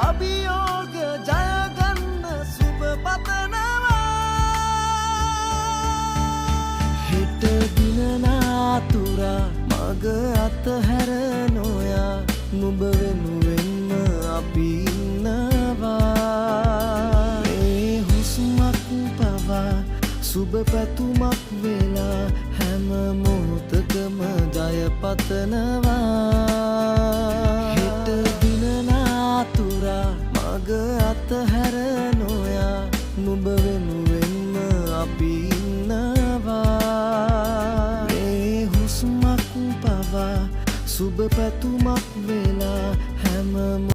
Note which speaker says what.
Speaker 1: අභියෝග ජයගන්න සුබ පතනවා. හෙට දිනනාතුරා මග අතහැර නොයා නුඹ වෙනුවෙන්ම අපි ඉන්නවා. මේ හුස්මක් පවා සුබ පැතුමක් වෙලා හැම මොහොතකම ජය පතනවා.